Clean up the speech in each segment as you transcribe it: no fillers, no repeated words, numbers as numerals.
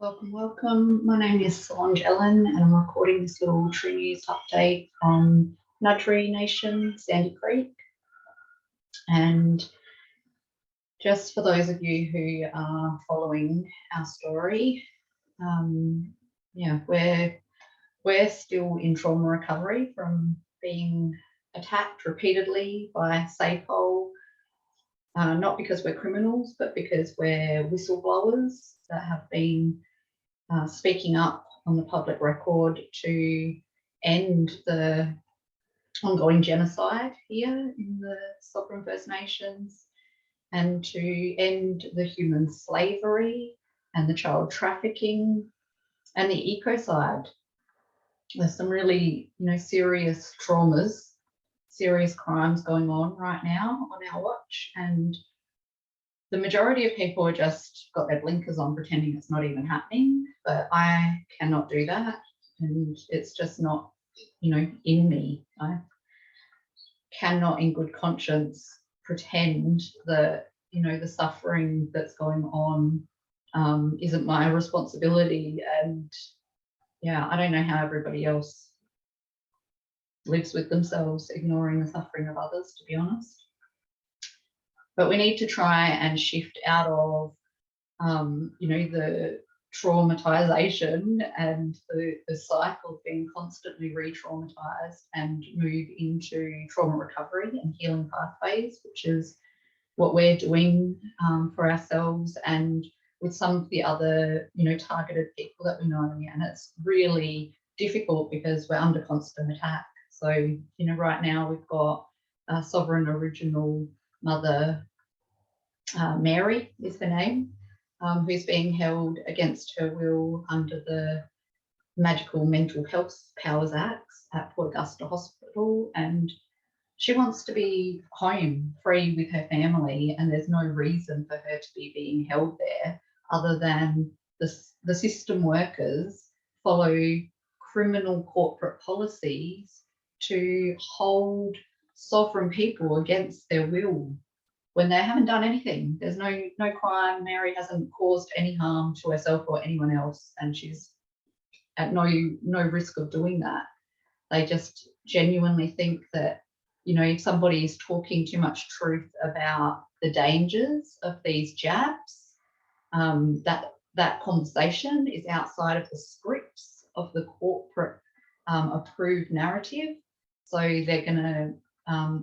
Welcome, welcome. My name is Solange Ellen and I'm recording this little True News update from Ngadjuri Nation, Sandy Creek. And just for those of you who are following our story, we're still in trauma recovery from being attacked repeatedly by SAPOL, not because we're criminals, but because we're whistleblowers that have been speaking up on the public record to end the ongoing genocide here in the sovereign First Nations and to end the human slavery and the child trafficking and the ecocide. There's some really, serious traumas, serious crimes going on right now on our watch, and the majority of people are just got their blinkers on pretending it's not even happening, but I cannot do that. And it's just not, in me. I cannot in good conscience pretend that, the suffering that's going on isn't my responsibility. And yeah, I don't know how everybody else lives with themselves, ignoring the suffering of others, to be honest. But we need to try and shift out of, the traumatization and the cycle of being constantly re-traumatized and move into trauma recovery and healing pathways, which is what we're doing for ourselves and with some of the other, targeted people that we know. And it's really difficult because we're under constant attack. So, right now we've got a sovereign original mother, Mary is her name, who's being held against her will under the Magical Mental Health Powers Acts at Port Augusta Hospital, and she wants to be home free with her family, and there's no reason for her to be being held there other than the system workers follow criminal corporate policies to hold sovereign people against their will when they haven't done anything. There's no crime. Mary hasn't caused any harm to herself or anyone else, and she's at no risk of doing that. They just genuinely think that, if somebody is talking too much truth about the dangers of these jabs, that conversation is outside of the scripts of the corporate approved narrative. So they're going to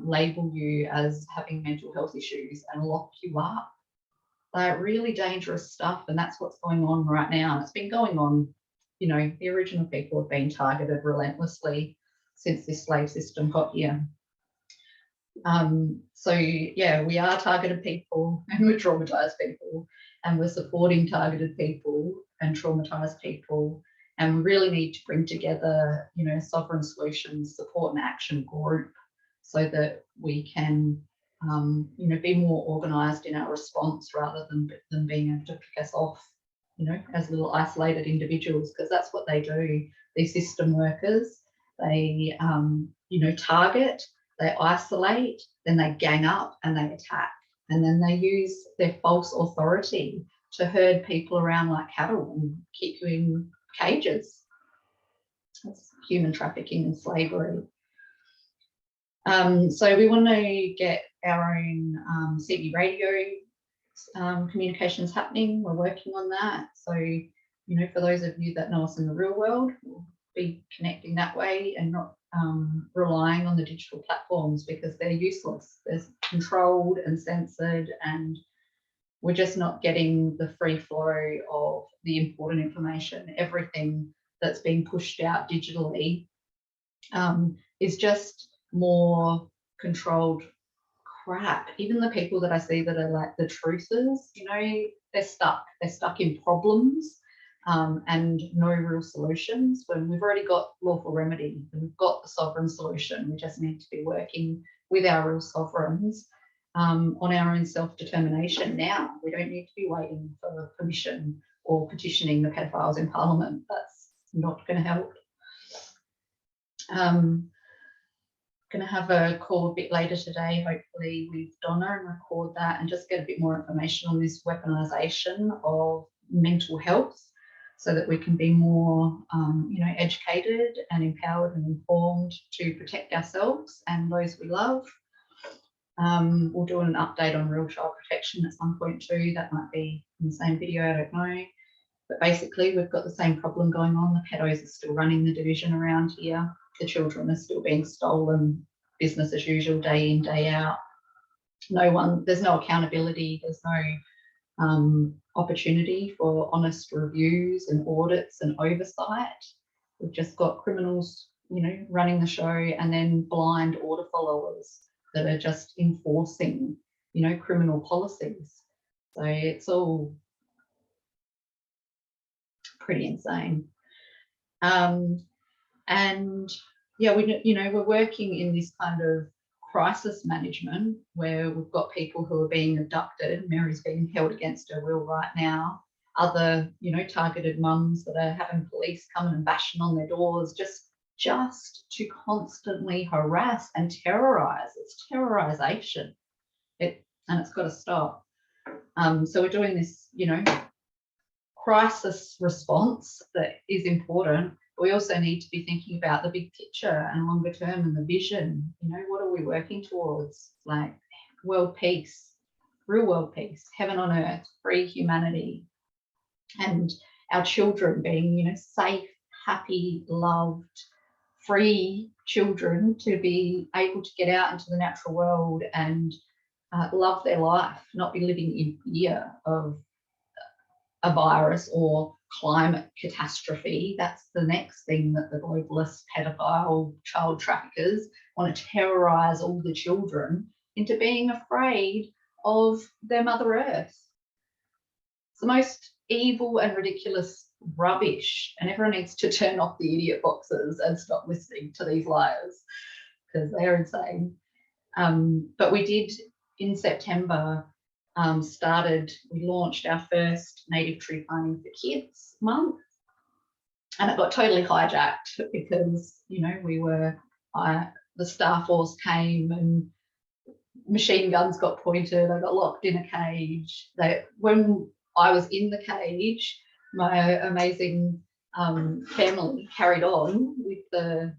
label you as having mental health issues and lock you up. Like, really dangerous stuff, and that's what's going on right now. And it's been going on, the original people have been targeted relentlessly since this slave system got here. So yeah, we are targeted people and we're traumatized people, and we're supporting targeted people and traumatized people, and we really need to bring together, sovereign solutions support and action group so that we can, be more organised in our response rather than being able to pick us off, as little isolated individuals, because that's what they do. These system workers, they, target, they isolate, then they gang up and they attack. And then they use their false authority to herd people around like cattle and keep you in cages. That's human trafficking and slavery. So we want to get our own CB radio communications happening. We're working on that. So, for those of you that know us in the real world, we'll be connecting that way and not relying on the digital platforms because they're useless. They're controlled and censored, and we're just not getting the free flow of the important information. Everything that's being pushed out digitally is just more controlled crap. Even the people that I see that are like the truthers, they're stuck in problems and no real solutions, when we've already got lawful remedy and we've got the sovereign solution. We just need to be working with our real sovereigns on our own self-determination now. We don't need to be waiting for permission or petitioning the pedophiles in Parliament. That's not going to help. Going to have a call a bit later today, hopefully with Donna, and record that and just get a bit more information on this weaponisation of mental health. so that we can be more, educated and empowered and informed to protect ourselves and those we love. We'll do an update on real child protection at some point too. That might be in the same video, I don't know. But basically, we've got the same problem going on. The pedos are still running the division around here. The children are still being stolen, business as usual, day in, day out. There's no accountability, there's no opportunity for honest reviews and audits and oversight. We've just got criminals, running the show, and then blind order followers that are just enforcing, criminal policies. So it's all pretty insane. And yeah, we're working in this kind of crisis management where we've got people who are being abducted. Mary's being held against her will right now. Other, targeted mums that are having police coming and bashing on their doors just to constantly harass and terrorize. It's terrorization. And it's got to stop. So we're doing this, crisis response that is important. We also need to be thinking about the big picture and longer term and the vision. What are we working towards? Like world peace, real world peace, heaven on earth, free humanity, and our children being, safe, happy, loved, free children to be able to get out into the natural world and love their life, not be living in fear of a virus or climate catastrophe. That's the next thing that the globalist, pedophile, child traffickers want to terrorize all the children into being afraid of their Mother Earth. It's the most evil and ridiculous rubbish, and everyone needs to turn off the idiot boxes and stop listening to these liars because they're insane. But we did in September we launched our first Native Tree Planting for Kids month, and it got totally hijacked because the Star Force came and machine guns got pointed. I got locked in a cage. When I was in the cage, my amazing family carried on with the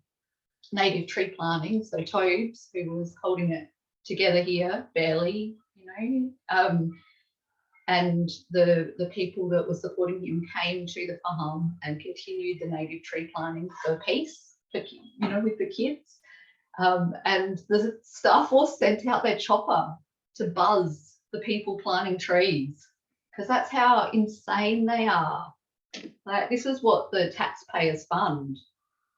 native tree planting. So Tobes, who was holding it together here, barely, and the people that were supporting him came to the farm and continued the native tree planting for peace, with the kids. And the Star Force sent out their chopper to buzz the people planting trees, because that's how insane they are. Like, this is what the taxpayers fund.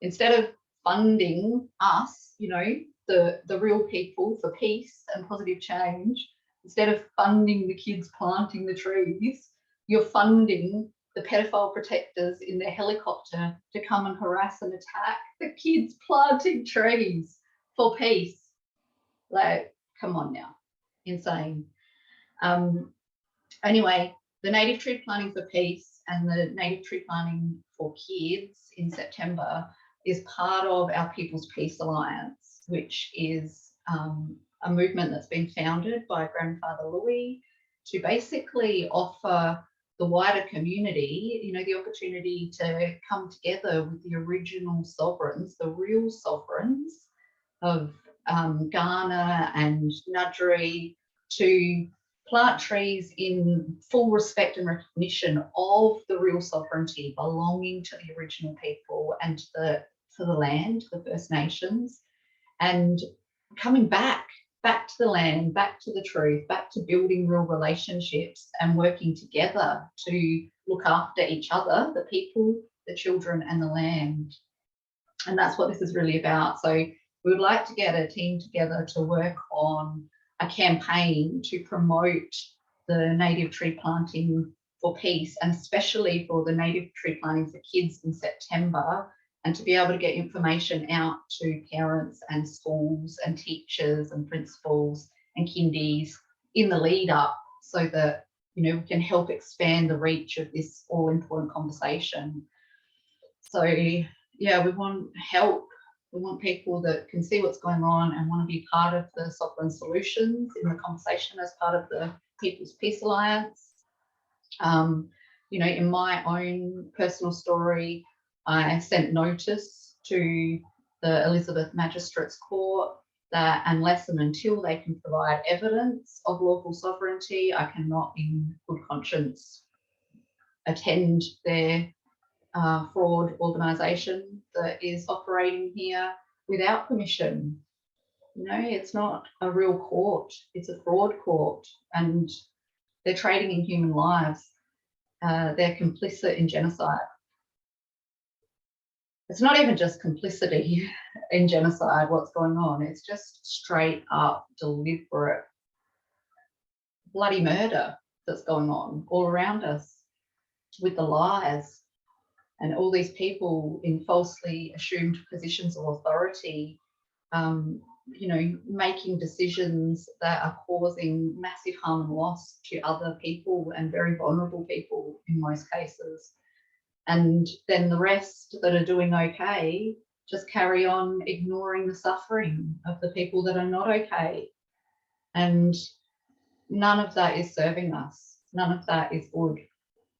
Instead of funding us, the real people for peace and positive change, instead of funding the kids planting the trees, you're funding the pedophile protectors in their helicopter to come and harass and attack the kids planting trees for peace. Like, come on now, insane. Anyway, the native tree planting for peace and the native tree planting for kids in September is part of our People's Peace Alliance, which is a movement that's been founded by Grandfather Louis to basically offer the wider community, the opportunity to come together with the original sovereigns, the real sovereigns of Ghana and Ngadjuri, to plant trees in full respect and recognition of the real sovereignty belonging to the original people and to the land, the First Nations, and coming back to the land, back to the truth, back to building real relationships and working together to look after each other, the people, the children and the land. And that's what this is really about. So we would like to get a team together to work on a campaign to promote the native tree planting for peace, and especially for the native tree planting for kids in September, and to be able to get information out to parents and schools and teachers and principals and kindies in the lead up, so that we can help expand the reach of this all important conversation. So yeah, we want help. We want people that can see what's going on and want to be part of the sovereign solutions in the conversation as part of the People's Peace Alliance. you know, in my own personal story, I sent notice to the Elizabeth Magistrates Court that unless and until they can provide evidence of lawful sovereignty, I cannot in good conscience attend their fraud organisation that is operating here without permission. You know, it's not a real court, it's a fraud court, and they're trading in human lives. They're complicit in genocide. It's not even just complicity in genocide, what's going on. It's just straight up deliberate bloody murder that's going on all around us with the lies and all these people in falsely assumed positions of authority, you know, making decisions that are causing massive harm and loss to other people and very vulnerable people in most cases. And then the rest that are doing okay just carry on ignoring the suffering of the people that are not okay. And none of that is serving us. None of that is good.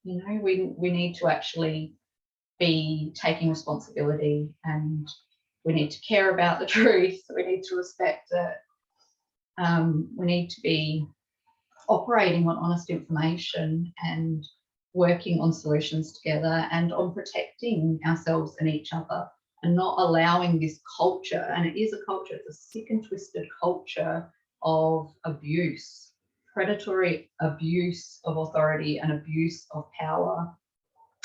You know, we need to actually be taking responsibility, and we need to care about the truth. We need to respect it. We need to be operating on honest information and working on solutions together and on protecting ourselves and each other, and not allowing this culture, and it is a culture, it's a sick and twisted culture of abuse, predatory abuse of authority and abuse of power,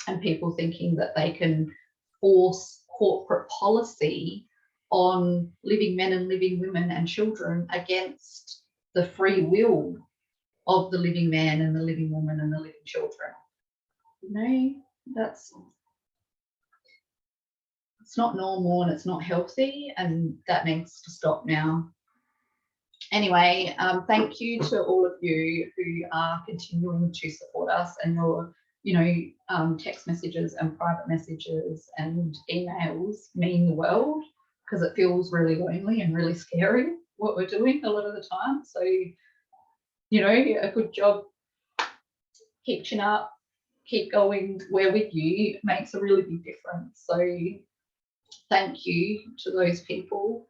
and people thinking that they can force corporate policy on living men and living women and children against the free will of the living man and the living woman and the living children. You know, it's not normal and it's not healthy, and that needs to stop now. Anyway, thank you to all of you who are continuing to support us, and your, you know, text messages and private messages and emails mean the world, because it feels really lonely and really scary what we're doing a lot of the time. So, you know, a good job. Keep chin up, keep going. We're with you. It makes a really big difference. So thank you to those people.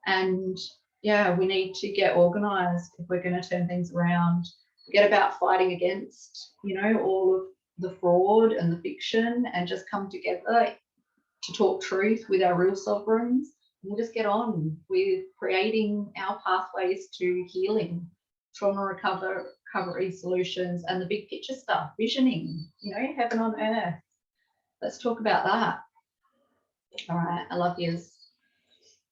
And yeah, we need to get organised if we're going to turn things around. Forget about fighting against, you know, all of the fraud and the fiction, and just come together to talk truth with our real sovereigns. We'll just get on with creating our pathways to healing, trauma recovery solutions, and the big picture stuff, visioning, you know, heaven on earth. Let's talk about that. All right, I love yous.